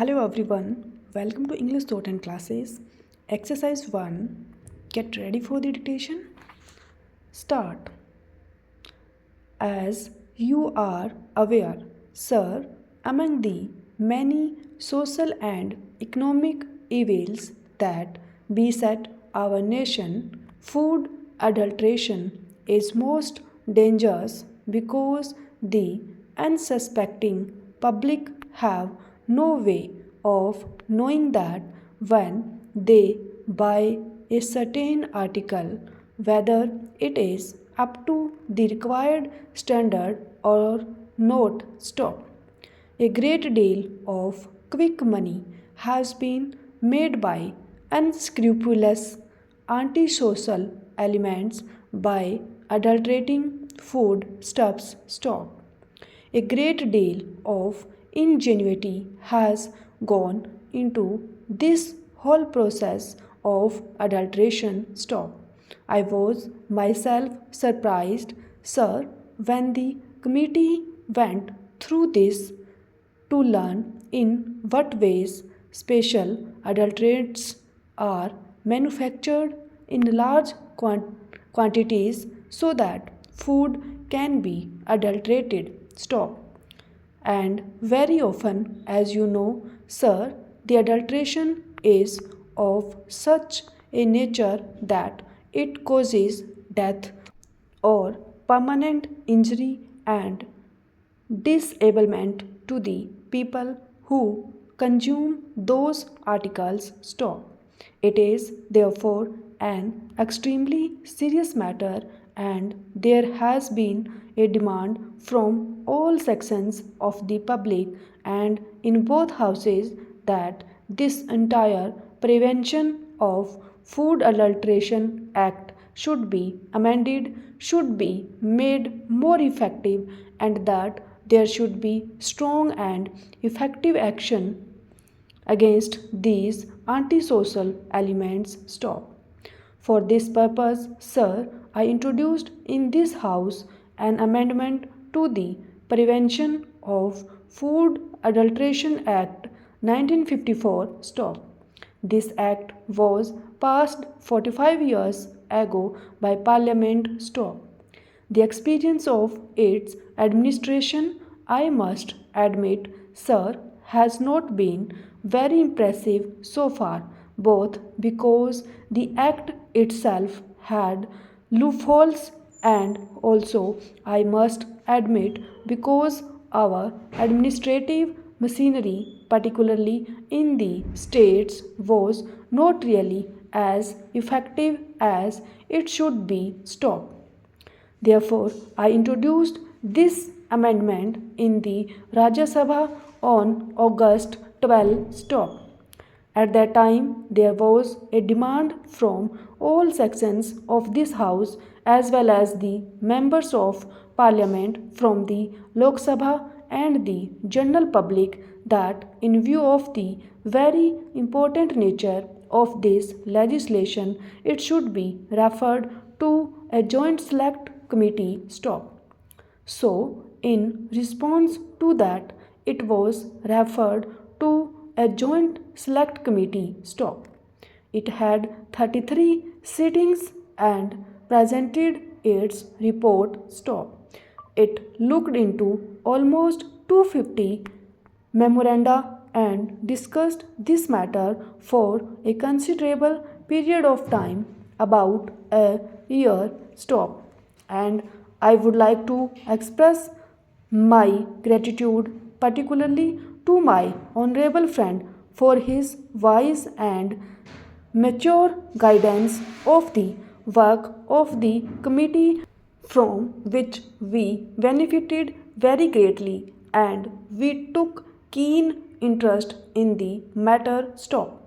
Hello everyone, welcome to English Shorthand classes. Exercise 1. Get ready for the dictation. Start. As you are aware, sir, among the many social and economic evils that beset our nation, food adulteration is most dangerous because the unsuspecting public have no way of knowing that when they buy a certain article, whether it is up to the required standard or not. Stop. A great deal of quick money has been made by unscrupulous antisocial elements by adulterating food stuffs. Stop. A great deal of ingenuity has gone into this whole process of adulteration. Stop. I was myself surprised, sir, when the committee went through this to learn in what ways special adulterates are manufactured in large quantities so that food can be adulterated. Stop. And very often, as you know, sir, the adulteration is of such a nature that it causes death or permanent injury and disablement to the people who consume those articles. Stop. It is therefore an extremely serious matter, and there has been a demand from all sections of the public and in both houses that this entire Prevention of Food Adulteration Act should be amended, should be made more effective, and that there should be strong and effective action against these antisocial elements. Stop. For this purpose, sir, I introduced in this House an amendment to the Prevention of Food Adulteration Act 1954. Stop. This act was passed 45 years ago by Parliament. Stop. The experience of its administration, I must admit, sir, has not been very impressive so far, both because the act itself had loopholes and also, I must admit, because our administrative machinery, particularly in the states, was not really as effective as it should be. Stop. Therefore, I introduced this amendment in the Rajya Sabha on August 12. Stop. At that time, there was a demand from all sections of this House as well as the members of Parliament from the Lok Sabha and the general public that, in view of the very important nature of this legislation, it should be referred to a joint select committee. Stop. So, in response to that, it was referred to a joint select committee. Stop. It had 33 sittings and presented its report. Stop. It looked into almost 250 memoranda and discussed this matter for a considerable period of time, about a year. Stop. And I would like to express my gratitude particularly to my honorable friend for his wise and mature guidance of the work of the committee, from which we benefited very greatly and we took keen interest in the matter. Stop.